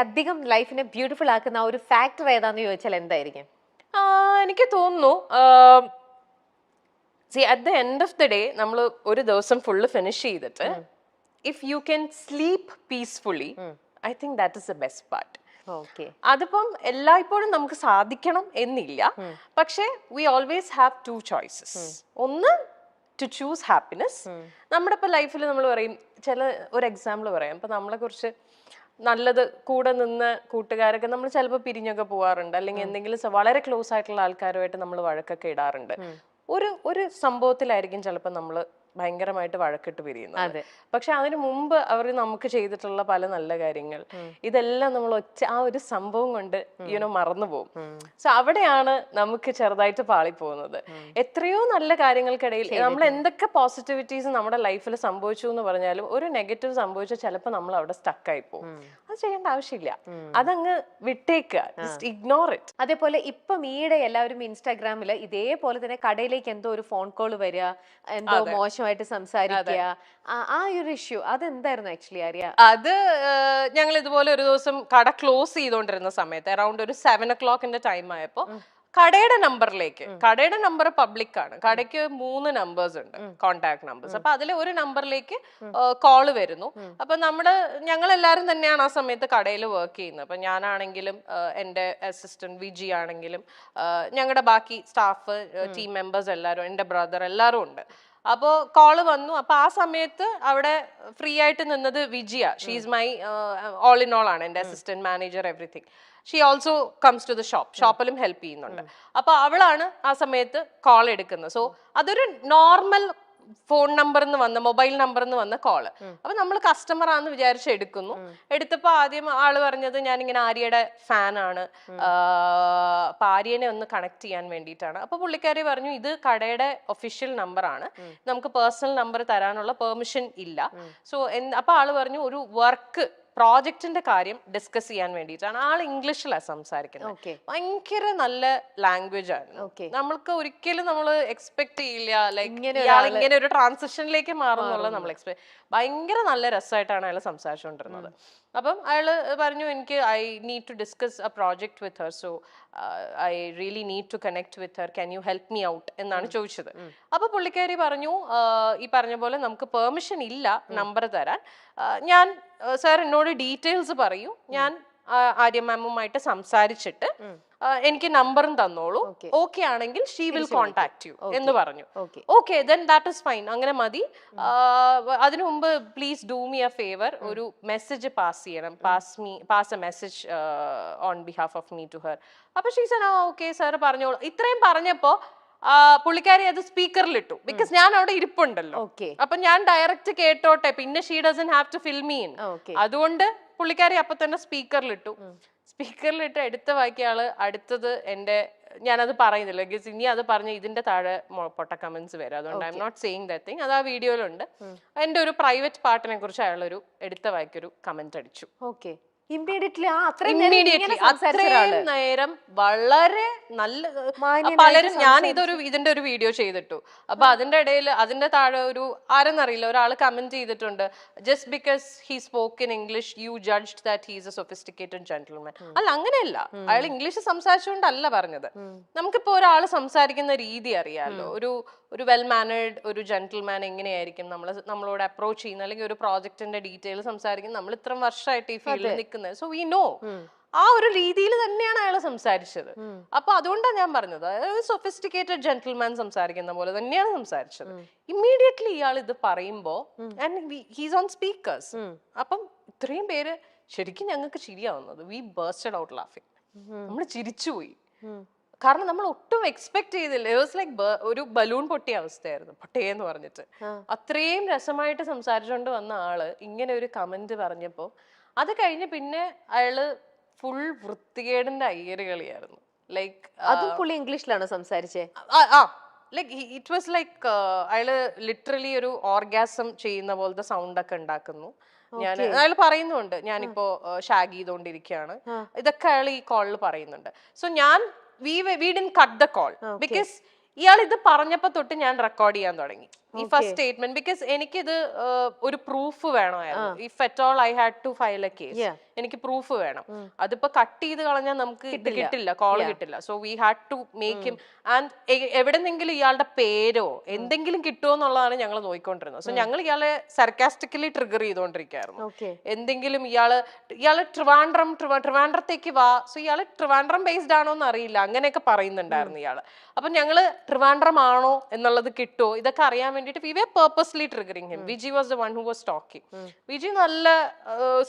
അധികം ലൈഫിനെ ബ്യൂട്ടിഫുൾ ആക്കുന്ന ഒരു ഫാക്ടർ ഏതാന്ന് ചോദിച്ചാൽ എന്തായിരിക്കും? എനിക്ക് തോന്നുന്നു at the end of the day നമ്മൾ ഒരു ദിവസം ഫുള്ള് ഫിനിഷ് ചെയ്തിട്ട് if you can sleep peacefully I think that is the best part. അതിപ്പം എല്ലായ്പ്പോഴും നമുക്ക് സാധിക്കണം എന്നില്ല, പക്ഷെ we always have two choices. ഒന്ന്, ടു ചൂസ് ഹാപ്പിനെസ്. നമ്മുടെ ഇപ്പൊ ലൈഫിൽ നമ്മൾ പറയും, ഒരു എക്സാമ്പിൾ പറയാം, ഇപ്പൊ നമ്മളെ കുറിച്ച് നല്ലത് കൂടെ നിന്ന് കൂട്ടുകാരൊക്കെ നമ്മൾ ചിലപ്പോൾ പിരിഞ്ഞൊക്കെ പോവാറുണ്ട്, അല്ലെങ്കിൽ എന്തെങ്കിലും വളരെ ക്ലോസ് ആയിട്ടുള്ള ആൾക്കാരുമായിട്ട് നമ്മൾ വഴക്കൊക്കെ ഇടാറുണ്ട്. ഒരു സംഭവത്തിലായിരിക്കും ചിലപ്പോൾ നമ്മൾ ഭയങ്കരമായിട്ട് വഴക്കിട്ട് പിരിയുന്നത്. പക്ഷെ അതിനു മുമ്പ് അവർ നമുക്ക് ചെയ്തിട്ടുള്ള പല നല്ല കാര്യങ്ങൾ, ഇതെല്ലാം നമ്മൾ ആ ഒരു സംഭവം കൊണ്ട് മറന്നു പോകും. സോ അവിടെയാണ് നമുക്ക് ചെറുതായിട്ട് പാളിപ്പോകുന്നത്. എത്രയോ നല്ല കാര്യങ്ങൾക്കിടയിൽ നമ്മൾ എന്തൊക്കെ പോസിറ്റിവിറ്റീസ് നമ്മുടെ ലൈഫിൽ സംഭവിച്ചു എന്ന് പറഞ്ഞാലും ഒരു നെഗറ്റീവ് സംഭവിച്ചാൽ ചിലപ്പോൾ നമ്മൾ അവിടെ സ്റ്റക്കായി പോകും. അത് ചെയ്യേണ്ട ആവശ്യമില്ല, അതങ്ങ് വിട്ടേക്കുക, ജസ്റ്റ് ഇഗ്നോർ ഇറ്റ്. അതേപോലെ ഇപ്പം ഈയിടെ എല്ലാവരും ഇൻസ്റ്റാഗ്രാമിൽ ഇതേപോലെ തന്നെ കടയിലേക്ക് എന്തോ ഒരു ഫോൺ കോൾ വരിക, എന്തോ മോശമായിട്ട് സംസാരിക്കുക, ആ ഒരു ഇഷ്യൂ അതെന്തായിരുന്നു ആക്ച്വലി അറിയാം? അത് ഞങ്ങൾ ഇതുപോലെ ഒരു ദിവസം കട ക്ലോസ് ചെയ്തോണ്ടിരുന്ന സമയത്ത് അറൌണ്ട് ഒരു 7 o'clock ടൈം ആയപ്പോ കടയുടെ നമ്പറിലേക്ക്, കടയുടെ നമ്പർ പബ്ലിക് ആണ്, കടയ്ക്ക് 3 നമ്പേഴ്സ് ഉണ്ട്, കോണ്ടാക്ട് നമ്പേഴ്സ്. അപ്പൊ അതിലെ ഒരു നമ്പറിലേക്ക് കോള് വരുന്നു. അപ്പൊ ഞങ്ങൾ എല്ലാവരും തന്നെയാണ് ആ സമയത്ത് കടയിൽ വർക്ക് ചെയ്യുന്നത്. അപ്പൊ ഞാനാണെങ്കിലും എൻ്റെ അസിസ്റ്റന്റ് വിജി ആണെങ്കിലും ഞങ്ങളുടെ ബാക്കി സ്റ്റാഫ് ടീം മെമ്പേഴ്സ് എല്ലാവരും, എൻ്റെ ബ്രദർ എല്ലാവരും ഉണ്ട്. അപ്പോൾ കോള് വന്നു. അപ്പൊ ആ സമയത്ത് അവിടെ ഫ്രീ ആയിട്ട് നിന്നത് Vijiya. She's my all in all ആണ്, എൻ്റെ assistant manager, everything. She also comes to the ഷോപ്പിലും ഹെൽപ്പ് ചെയ്യുന്നുണ്ട്. അപ്പൊ അവളാണ് ആ സമയത്ത് കോൾ എടുക്കുന്നത്. സോ അതൊരു നോർമൽ ഫോൺ നമ്പറിന്ന് വന്ന, മൊബൈൽ നമ്പറിന്ന് വന്ന കോള്. അപ്പൊ നമ്മൾ കസ്റ്റമർ ആണെന്ന് വിചാരിച്ച് എടുക്കുന്നു. എടുത്തപ്പോ ആദ്യം ആള് പറഞ്ഞത് ഞാനിങ്ങനെ ആര്യയുടെ ഫാനാണ്, അപ്പൊ ആര്യനെ ഒന്ന് കണക്ട് ചെയ്യാൻ വേണ്ടിയിട്ടാണ്. അപ്പൊ പുള്ളിക്കാരി പറഞ്ഞു ഇത് കടയുടെ ഒഫീഷ്യൽ നമ്പറാണ്, നമുക്ക് പേഴ്സണൽ നമ്പർ തരാനുള്ള പെർമിഷൻ ഇല്ല. സോ അപ്പൊ ആള് പറഞ്ഞു ഒരു വർക്ക് പ്രോജക്റ്റിന്റെ കാര്യം ഡിസ്കസ് ചെയ്യാൻ വേണ്ടിയിട്ടാണ്. ആൾ ഇംഗ്ലീഷിലാണ് സംസാരിക്കുന്നത്, ഭയങ്കര നല്ല ലാംഗ്വേജ് ആണ്. നമ്മൾക്ക് ഒരിക്കലും നമ്മൾ എക്സ്പെക്ട് ചെയ്യില്ല ലൈക്ക് ഇങ്ങനെ ഒരു ട്രാൻസിഷനിലേക്ക് മാറുന്നുള്ള നമ്മൾ എക്സ്പെക്ട്. ഭയങ്കര നല്ല രസമായിട്ടാണ് അയാൾ സംസാരിച്ചുകൊണ്ടിരുന്നത്. അപ്പം അയാൾ പറഞ്ഞു എനിക്ക് I need to discuss a project with her, so I really need to connect with her, can you help me out എന്നാണ് ചോദിച്ചത്. അപ്പൊ പുള്ളിക്കാരി പറഞ്ഞു ഈ പറഞ്ഞ പോലെ നമുക്ക് പെർമിഷൻ ഇല്ല നമ്പർ തരാൻ, ഞാൻ സാർ എന്നോട് ഡീറ്റെയിൽസ് പറയൂ, ഞാൻ ആര്യ മാമുമായിട്ട് സംസാരിച്ചിട്ട് എനിക്ക് നമ്പറും തന്നോളൂ, ഓക്കെ ആണെങ്കിൽ ഷീ വിൽ കോൺടാക്ട് യു എന്ന് പറഞ്ഞു. Okay then that is fine, അങ്ങനെ മതി. അതിനു മുമ്പ് please do me a favour, ഒരു മെസ്സേജ് പാസ് ചെയ്യണം, pass a message on behalf of me to her. അപ്പൊ ഷീ സെഡ് ഓക്കെ സാർ പറഞ്ഞോളൂ. ഇത്രയും പറഞ്ഞപ്പോ പുള്ളിക്കാരി അത് സ്പീക്കറിൽ ഇട്ടു, ബിക്കോസ് ഞാൻ അവിടെ ഇരിപ്പുണ്ടല്ലോ. അപ്പൊ ഞാൻ ഡയറക്റ്റ് കേട്ടോട്ടെ, പിന്നെ she doesn't have to fill me in. അതുകൊണ്ട് പുള്ളിക്കാരി അപ്പൊ തന്നെ സ്പീക്കറിലിട്ടു. സ്പീക്കറിലിട്ട് എടുത്ത വാക്കിയ ആള് അടുത്തത് ഞാനത് പറയുന്നില്ല, ബിക്കോസ് ഇനി അത് പറഞ്ഞ ഇതിന്റെ താഴെ പൊട്ട കമന്റ്സ് വരും, അതുകൊണ്ട് I am not saying that thing. അത് ആ വീഡിയോയിലുണ്ട്. എന്റെ ഒരു പ്രൈവറ്റ് പാർട്ടിനെ കുറിച്ച് അയാളൊരു എടുത്ത വാക്കിയൊരു കമന്റ് അടിച്ചു. അത്രയും നേരം വളരെ നല്ല പലരും, ഞാൻ ഇതിന്റെ ഒരു വീഡിയോ ചെയ്തിട്ടു. അപ്പൊ അതിന്റെ ഇടയിൽ അതിന്റെ താഴെ ഒരു ആരെന്നറിയില്ല ഒരാൾ കമന്റ് ചെയ്തിട്ടുണ്ട്, just because he spoke in English you judged that he is a sophisticated gentleman. അല്ല, അങ്ങനെയല്ല, അയാൾ ഇംഗ്ലീഷ് സംസാരിച്ചുകൊണ്ടല്ല പറഞ്ഞത്. നമുക്കിപ്പോ ഒരാൾ സംസാരിക്കുന്ന രീതി അറിയാമല്ലോ, ഒരു വെൽ മാനേർഡ് ഒരു ജെന്റിൽമാൻ എങ്ങനെയായിരിക്കും നമ്മളോട് അപ്രോച്ച് ചെയ്യുന്നത്, അല്ലെങ്കിൽ ഒരു പ്രോജക്റ്റിന്റെ ഡീറ്റെയിൽ സംസാരിക്കുന്നത്. നമ്മൾ ഇത്രയും വർഷമായിട്ട് ഈ ഫീൽഡിൽ നിൽക്കുന്നത്, സോ വി നോ. ആ ഒരു രീതിയിൽ തന്നെയാണ് അയാൾ സംസാരിച്ചത്. അപ്പൊ അതുകൊണ്ടാണ് ഞാൻ പറഞ്ഞത്, സൊഫിസ്റ്റിക്കേറ്റഡ് ജെന്റിൽമാൻ സംസാരിക്കുന്ന പോലെ തന്നെയാണ് സംസാരിച്ചത്. ഇമ്മീഡിയറ്റ്ലി ഇയാൾ ഇത് പറയുമ്പോ ഹീസ് ഓൺ സ്പീക്കേഴ്സ്. അപ്പം ഇത്രയും പേര് ശരിക്കും ഞങ്ങൾക്ക് ചിരിയാവുന്നത്, വി ബേർസ്റ്റഡ് ഔട്ട് ലാഫിങ്. നമ്മൾ ചിരിച്ചുപോയി, കാരണം നമ്മൾ ഒട്ടും എക്സ്പെക്ട് ചെയ്തില്ല. ഇറ്റ് വാസ് ലൈക്ക് ഒരു ബലൂൺ പൊട്ടിയ അവസ്ഥയായിരുന്നു, പൊട്ടേന്ന് പറഞ്ഞിട്ട്. അത്രയും രസമായിട്ട് സംസാരിച്ചുകൊണ്ട് വന്ന ആള് ഇങ്ങനെ ഒരു കമന്റ് പറഞ്ഞപ്പോ അത് കഴിഞ്ഞ് പിന്നെ അയാള് ഫുൾ വൃത്തികേടിന്റെ അയ്യരുകളിയായിരുന്നു. ലൈക്ക് അതും പുള്ളി ഇംഗ്ലീഷിലാണ് സംസാരിച്ചേ. ലൈക്ക് ഇറ്റ് വാസ് ലൈക്ക് അയാള് ലിറ്ററലി ഒരു ഓർഗാസം ചെയ്യുന്ന പോലത്തെ സൗണ്ട് ഒക്കെ ഉണ്ടാക്കുന്നു. അയാൾ പറയുന്നുണ്ട് ഞാനിപ്പോ ഷാഗ് ചെയ്തോണ്ടിരിക്കുകയാണ്, ഇതൊക്കെ അയാൾ ഈ കോളിൽ പറയുന്നുണ്ട്. So we didn't cut the call because ഇയാൾ ഇത് പറഞ്ഞപ്പോ തൊട്ട് ഞാൻ റെക്കോർഡ് ചെയ്യാൻ തുടങ്ങി. ഈ ഫസ്റ്റ് സ്റ്റേറ്റ്മെന്റ് ബിക്കോസ് എനിക്കിത് ഒരു പ്രൂഫ് വേണമായിരുന്നു. If at all I had to file a case, എനിക്ക് പ്രൂഫ് വേണം. അതിപ്പോ കട്ട് ചെയ്ത് കളഞ്ഞാൽ നമുക്ക് ഇത് കിട്ടില്ല, കോള് കിട്ടില്ല. So we had to make him. And എവിടെന്നെങ്കിലും ഇയാളുടെ പേരോ എന്തെങ്കിലും കിട്ടുമോ എന്നുള്ളതാണ് ഞങ്ങൾ നോക്കിക്കൊണ്ടിരുന്നത്. സോ ഞങ്ങൾ ഇയാളെ സർക്കാസ്റ്റിക്കലി ട്രിഗർ ചെയ്തുകൊണ്ടിരിക്കുകയായിരുന്നു. എന്തെങ്കിലും ഇയാള് ട്രിവാൻഡ്രത്തേക്ക് വാ, സോ ഇയാള് ട്രിവാൻഡ്രം ബേസ്ഡ് ആണോ എന്ന് അറിയില്ല, അങ്ങനെയൊക്കെ പറയുന്നുണ്ടായിരുന്നു ഇയാള്. അപ്പൊ ഞങ്ങള് ട്രിവാൻഡ്രം ആണോ എന്നുള്ളത് കിട്ടുമോ ഇതൊക്കെ അറിയാൻ വേണ്ടിട്ട് we were purposely triggering him. Viji was the one who was talking. Viji നല്ല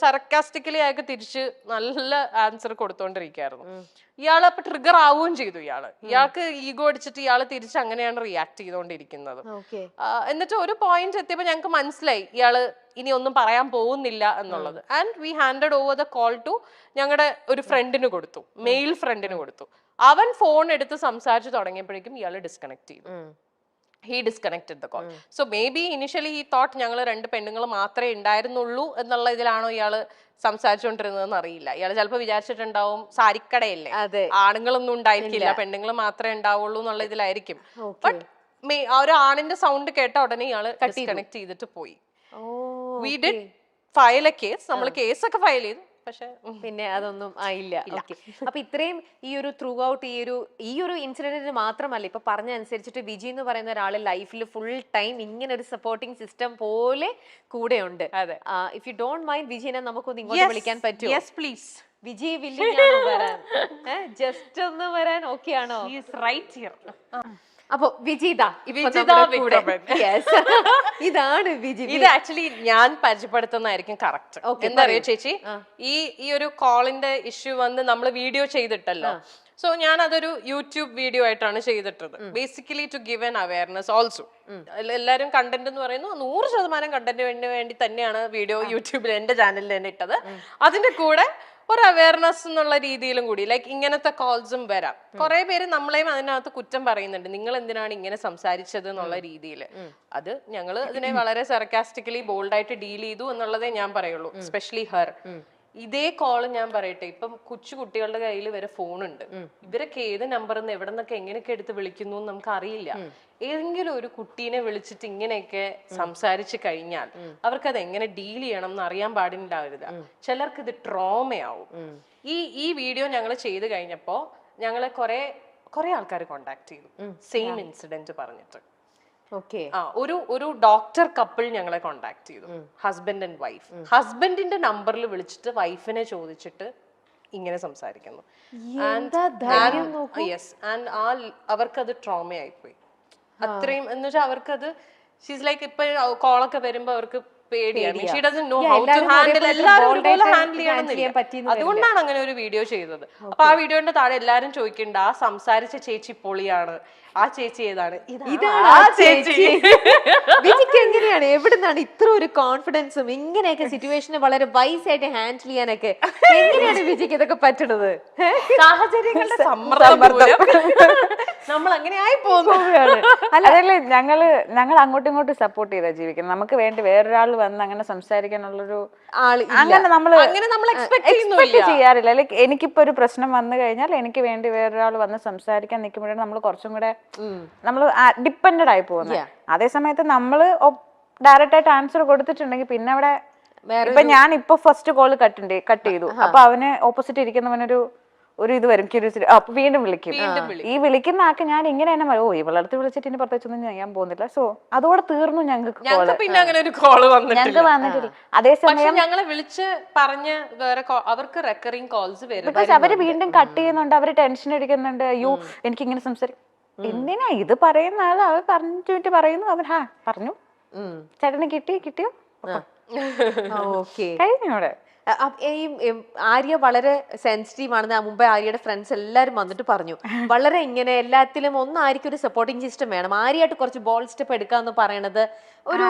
സർക്കാസ്റ്റിക്കലി ആയിട്ട് തിരിച്ച് നല്ല ആൻസർ കൊടുത്തോണ്ടിരിക്കുകയായിരുന്നു. ഇയാള് അപ്പൊ ട്രിഗർ ആവുകയും ചെയ്തു. ഇയാൾക്ക് ഈഗോ അടിച്ചിട്ട് ഇയാള് തിരിച്ച് അങ്ങനെയാണ് റിയാക്ട് ചെയ്തുകൊണ്ടിരിക്കുന്നത്. എന്നിട്ട് ഒരു പോയിന്റ് എത്തിയപ്പോ ഞങ്ങൾക്ക് മനസ്സിലായി ഇയാള് ഇനി ഒന്നും പറയാൻ പോകുന്നില്ല എന്നുള്ളത്. And we handed over the call to ഞങ്ങളുടെ ഒരു ഫ്രണ്ടിന് കൊടുത്തു, മെയിൽ ഫ്രണ്ടിന് കൊടുത്തു. അവൻ ഫോൺ എടുത്ത് സംസാരിച്ചു തുടങ്ങിയപ്പോഴേക്കും ഇയാള് ഡിസ്കണക്ട് ചെയ്തു. He disconnected the call. So maybe initially he thought ഞങ്ങൾ രണ്ട് പെണ്ണുങ്ങൾ മാത്രമേ ഉണ്ടായിരുന്നുള്ളൂ എന്നുള്ള ഇതിലാണോ ഇയാള് സംസാരിച്ചുകൊണ്ടിരുന്നതെന്ന് അറിയില്ല. ഇയാള് ചിലപ്പോൾ വിചാരിച്ചിട്ടുണ്ടാവും സാരിക്കടയല്ലേ, ആണുങ്ങളൊന്നും ഉണ്ടായിരിക്കില്ല, പെണ്ണുങ്ങൾ മാത്രമേ ഉണ്ടാവുള്ളൂ എന്നുള്ള ഇതിലായിരിക്കും. ബട്ട് ആ ഒരു ആണിന്റെ സൗണ്ട് കേട്ട ഉടനെ ഇയാള് ഡിസ്കണക്ട് ചെയ്തിട്ട് പോയി. We did file a case. നമ്മൾ കേസൊക്കെ ഫയൽ ചെയ്തു, പക്ഷെ പിന്നെ അതൊന്നും ആയില്ല. ഓക്കെ. അപ്പൊ ഇത്രയും ഈ ഒരു ത്രൂ ഔട്ട് ഈ ഒരു ഇൻസിഡന്റിന് മാത്രമല്ല, ഇപ്പൊ പറഞ്ഞ അനുസരിച്ചിട്ട് വിജി എന്ന് പറയുന്ന ഒരാൾ ലൈഫിൽ ഫുൾ ടൈം ഇങ്ങനെ ഒരു സപ്പോർട്ടിംഗ് സിസ്റ്റം പോലെ കൂടെ ഉണ്ട്. ഇഫ് യു ഡോണ്ട് മൈൻഡ് വിജിനെ നമുക്കൊന്ന് ഇങ്ങോട്ട് വിളിക്കാൻ പറ്റുമോ? Yes please. വിജി വില്ലിംഗ് ആണോ വരാൻ? ജസ്റ്റ് ഒന്ന് വരാൻ ഓക്കെ ആണോ? Right here. അപ്പൊ വിജിത ഇതാണ് വിജി. ഇത് ആക്ച്വലി ഞാൻ പരിചയപ്പെടുത്തുന്നതായിരിക്കും കറക്റ്റ്. എന്താ അറിയോ ചേച്ചി, ഈ ഒരു കോളിന്റെ ഇഷ്യൂ വന്ന് നമ്മൾ വീഡിയോ ചെയ്തിട്ടല്ലോ. സോ ഞാൻ അതൊരു യൂട്യൂബ് വീഡിയോ ആയിട്ടാണ് ചെയ്തിട്ടത്. Basically to give an awareness also. എല്ലാവരും കണ്ടന്റ് എന്ന് പറയുന്നു 100% കണ്ടന്റിന് വേണ്ടി തന്നെയാണ് വീഡിയോ യൂട്യൂബിൽ എന്റെ ചാനലിൽ തന്നെ ഇട്ടത്. അതിന്റെ കൂടെ ഒരു അവയർനെസ് എന്നുള്ള രീതിയിലും കൂടി, ലൈക്ക് ഇങ്ങനത്തെ കോൾസും വരാം. കുറെ പേര് നമ്മളെയും അതിനകത്ത് കുറ്റം പറയുന്നുണ്ട്, നിങ്ങൾ എന്തിനാണ് ഇങ്ങനെ സംസാരിച്ചത് എന്നുള്ള രീതിയിൽ. അത് ഞങ്ങൾ ഇതിനെ വളരെ സർക്കാസ്റ്റിക്കലി ബോൾഡായിട്ട് ഡീൽ ചെയ്തു എന്നുള്ളതേ ഞാൻ പറയുള്ളൂ. Especially her. ഇതേ കോള് ഞാൻ പറയട്ടെ, ഇപ്പം കൊച്ചു കുട്ടികളുടെ കയ്യിൽ വരെ ഫോണുണ്ട്. ഇവരൊക്കെ ഏത് നമ്പറിൽ നിന്ന് എവിടെ നിന്നൊക്കെ എങ്ങനെയൊക്കെ എടുത്ത് വിളിക്കുന്നു എന്ന് നമുക്ക് അറിയില്ല. ഏതെങ്കിലും ഒരു കുട്ടീനെ വിളിച്ചിട്ട് ഇങ്ങനെയൊക്കെ സംസാരിച്ചു കഴിഞ്ഞാൽ അവർക്ക് അത് എങ്ങനെ ഡീൽ ചെയ്യണം എന്ന് അറിയാൻ പാടില്ലാവില്ല. ചിലർക്ക് ഇത് ട്രോമയാവും. ഈ വീഡിയോ ഞങ്ങൾ ചെയ്ത് കഴിഞ്ഞപ്പോ ഞങ്ങളെ കുറെ ആൾക്കാർ കോണ്ടാക്ട് ചെയ്തു, സെയിം ഇൻസിഡന്റ് പറഞ്ഞിട്ട്. ഒരു ഡോക്ടർ കപ്പിൾ ഞങ്ങളെ കോണ്ടാക്ട് ചെയ്തു, ഹസ്ബൻഡ് ആൻഡ് വൈഫ്. ഹസ്ബൻഡിന്റെ നമ്പറിൽ വിളിച്ചിട്ട് വൈഫിനെ ചോദിച്ചിട്ട് ഇങ്ങനെ സംസാരിക്കുന്നു. അവർക്കത് ട്രോമയായിപ്പോയി. അത്രയും എന്ന് വെച്ചാൽ അവർക്കത് ഷീസ് ലൈക്ക് ഇപ്പൊ കോളൊക്കെ വരുമ്പോ അവർക്ക് പേടിയാണ്. She doesn't know how to handle. എല്ലാവരും ഇതുപോലെ ഹാൻഡിൽ ചെയ്യണമെന്നില്ല. അതുകൊണ്ടാണ് അങ്ങനെ ഒരു വീഡിയോ ചെയ്തത്. അപ്പൊ ആ വീഡിയോന്റെ താഴെ എല്ലാരും ചോദിക്കണ്ട, ആ സംസാരിച്ച ചേച്ചി പൊളിയാണ്, ആ ചേച്ചി ഏതാണ്? ഇതാണ് ആ ചേച്ചി. വിജിക്ക് എങ്ങനെയാണ്, എവിടുന്നാണ് ഇത്ര ഒരു കോൺഫിഡൻസും ഇങ്ങനെയൊക്കെ സിറ്റുവേഷനെ വളരെ വൈസ് ആയിട്ട് ഹാൻഡിൽ ചെയ്യാനൊക്കെ എങ്ങനെയാണ് വിജിക്ക് ഇതൊക്കെ പറ്റണത്? സാഹചര്യങ്ങളുടെ സമ്മർദ്ദം നമ്മൾ അങ്ങനെ ആയി പോകുകയാണ്. അതല്ലേ ഞങ്ങൾ അങ്ങോട്ടും ഇങ്ങോട്ടും സപ്പോർട്ട് ചെയ്താ ജീവിക്കുന്നത്. നമുക്ക് വേണ്ടി വേറൊരാൾ വന്ന് അങ്ങനെ സംസാരിക്കാനുള്ളൊരു അങ്ങനെ നമ്മൾ എക്സ്പെക്ട് ചെയ്യാറില്ല. ലൈക്ക് എനിക്കിപ്പോ ഒരു പ്രശ്നം വന്നു കഴിഞ്ഞാൽ എനിക്ക് വേണ്ടി വേറൊരാൾ വന്ന് സംസാരിക്കാൻ നിൽക്കുമ്പോഴാണ് നമ്മൾ കുറച്ചും കൂടെ നമ്മൾ ഡിപ്പെൻഡഡ് ആയി പോകുന്നത്. അതേ സമയത്ത് നമ്മള് ഡയറക്റ്റ് ആയിട്ട് ആൻസർ കൊടുത്തിട്ടുണ്ടെങ്കിൽ പിന്നെ അവിടെ ഇപ്പൊ ഞാൻ ഇപ്പൊ ഫസ്റ്റ് കോള് കട്ട് ചെയ്തു, അപ്പൊ അവന് ഓപ്പോസിറ്റ് ഇരിക്കുന്നവനൊരു ഇത് വരും, ക്യൂരിയോസിറ്റി. അപ്പൊ വീണ്ടും വിളിക്കും. ഈ വിളിക്കുന്ന ആൾക്ക് ഞാൻ ഇങ്ങനെ തന്നെ ഇവളടുത്ത് വിളിച്ചിട്ട് ഇനി പ്രത്യേകിച്ചൊന്നും ചെയ്യാൻ പോകുന്നില്ല. സോ അതോടെ തീർന്നു ഞങ്ങൾക്ക് ഞങ്ങൾക്ക് വന്നിട്ടില്ല. അതേസമയം ഞങ്ങളെ വിളിച്ച് പറഞ്ഞ് വേറെ അവർക്ക് റെക്കറിംഗ് കോൾസ് വരും. ബിക്കോസ് അവര് വീണ്ടും കട്ട് ചെയ്യുന്നുണ്ട്, അവര് ടെൻഷൻ അടിക്കുന്നുണ്ട്. അയ്യോ എനിക്ക് ഇങ്ങനെ സംസാരിക്കും. എന്തിനാ ഇത് പറയുന്ന ആൾ അവർ പറഞ്ഞിട്ട് പറയുന്നു, അവർ പറഞ്ഞു ചേട്ടന് കിട്ടിയോ കഴിഞ്ഞു. അവിടെ ആര്യ വളരെ സെൻസിറ്റീവ് ആണെന്ന് മുമ്പേ ആര്യയുടെ ഫ്രണ്ട്സ് എല്ലാരും വന്നിട്ട് പറഞ്ഞു. വളരെ ഇങ്ങനെ എല്ലാത്തിലും ആര്യക്ക് ഒരു സപ്പോർട്ടിങ് സിസ്റ്റം വേണം. ആര്യയായിട്ട് കുറച്ച് ബോൾ സ്റ്റെപ്പ് എടുക്കാന്ന് പറയണത് ഒരു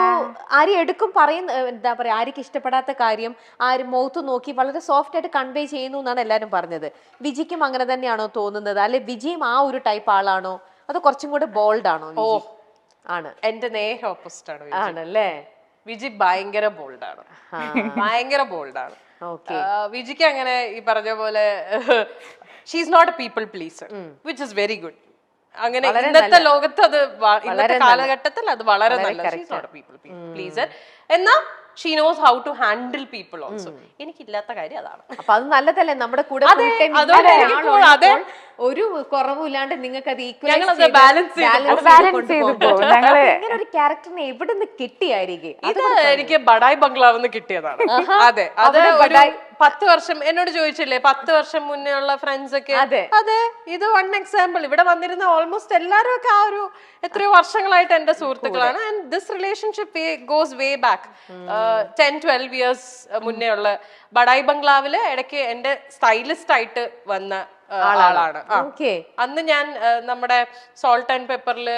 ആര്യ എടുക്കും. പറയുന്ന എന്താ പറയാ, ആര്യക്ക് ഇഷ്ടപ്പെടാത്ത കാര്യം ആര് മുഖത്ത് നോക്കി വളരെ സോഫ്റ്റ് ആയിട്ട് കൺവേ ചെയ്യുന്നു എന്നാണ് എല്ലാരും പറഞ്ഞത്. വിജിക്കും അങ്ങനെ തന്നെയാണോ തോന്നുന്നത്? അല്ലെ വിജിയും ആ ഒരു ടൈപ്പ് ആളാണോ, അത് കുറച്ചും കൂടെ ബോൾഡ് ആണോ? ആണ്. എന്റെ നേരെ ഓപ്പോസിറ്റ് ആണ്. ആണല്ലേ? വിജി ഭയങ്കര ബോൾഡാണ്, ഭയങ്കര ബോൾഡാണ്. വിജിക്ക് അങ്ങനെ ഈ പറഞ്ഞ പോലെ she is not a people pleaser, which is very good. അങ്ങനെ ഇന്നത്തെ ലോകത്ത് അത് ഇന്നത്തെ കാലഘട്ടത്തിൽ അത് വളരെ നല്ല പീപ്പിൾ പ്ലീസർ. എന്നാ she knows how to handle people also. എനിക്കില്ലാത്ത കാര്യം അതാണ്. അപ്പൊ അത് നല്ലതല്ലേ, നമ്മുടെ കൂടെ ഒരു കുറവില്ലാണ്ട് നിങ്ങൾക്ക് അത് ഞങ്ങളത് ബാലൻസ് ഇങ്ങനെ ഒരു ക്യാരക്ടറിനെ എവിടെ നിന്ന് കിട്ടിയായിരിക്കും? ഇത് എനിക്ക് ബഡായ് ബംഗ്ലാവ് കിട്ടിയതാണ്. അതെ, അത് 10 വർഷം എന്നോട് ചോദിച്ചില്ലേ 10 വർഷം മുന്നേ ഉള്ള ഫ്രണ്ട്സ് ഒക്കെ. അതെ, ഇത് 1 എക്സാമ്പിൾ. ഇവിടെ വന്നിരുന്ന ഓൾമോസ്റ്റ് എല്ലാരും ഒക്കെ ആ ഒരു എത്രയോ വർഷങ്ങളായിട്ട് എന്റെ സുഹൃത്തുക്കളാണ്. And this relationship goes way back 10-12 years മുന്നേ ഉള്ള. ബഡായ് ബംഗ്ലാവില് ഇടയ്ക്ക് എന്റെ സ്റ്റൈലിസ്റ്റ് ആയിട്ട് വന്ന ആളാണ്. അന്ന് ഞാൻ നമ്മുടെ സോൾട്ട് ആൻഡ് പെപ്പറില്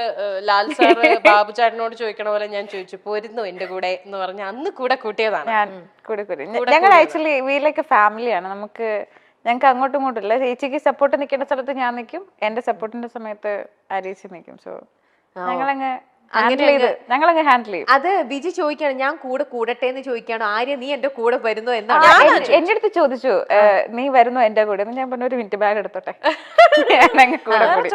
ലാൽ സാറ് ബാബു ചേട്ടനോട് ചോദിക്കണ പോലെ ഞാൻ ചോദിച്ചു, പോരുന്നു എന്റെ കൂടെ എന്ന് പറഞ്ഞ അന്ന് കൂടെ കൂട്ടിയതാണ്. ഞങ്ങൾ ആക്ച്വലി വീട്ടിലേക്ക് ഫാമിലിയാണ്. ഞങ്ങൾക്ക് അങ്ങോട്ടും ഇങ്ങോട്ടും ഇല്ല. ചേച്ചിക്ക് സപ്പോർട്ട് നിൽക്കേണ്ട സ്ഥലത്ത് ഞാൻ നിൽക്കും, എന്റെ സപ്പോർട്ടിന്റെ സമയത്ത് ആരീച്ചി നിൽക്കും. സോ ഞങ്ങളങ്ങ് ഹാൻഡിൽ ചെയ്യും. അത് ബിജി ചോദിക്കാണ്, ഞാൻ കൂടെ കൂടട്ടെ എന്ന് ചോദിക്കാണ്, ആര്യ നീ എന്റെ കൂടെ വരുന്നോ എന്നാണ് എന്റെ അടുത്ത് ചോദിച്ചു, നീ വരുന്നോ എന്റെ കൂടെ? ഞാൻ പറഞ്ഞു, ഒരു മിനിറ്റ് ബാഗ് എടുത്തോട്ടെ, ഞാൻ കൂടെ കൂടി.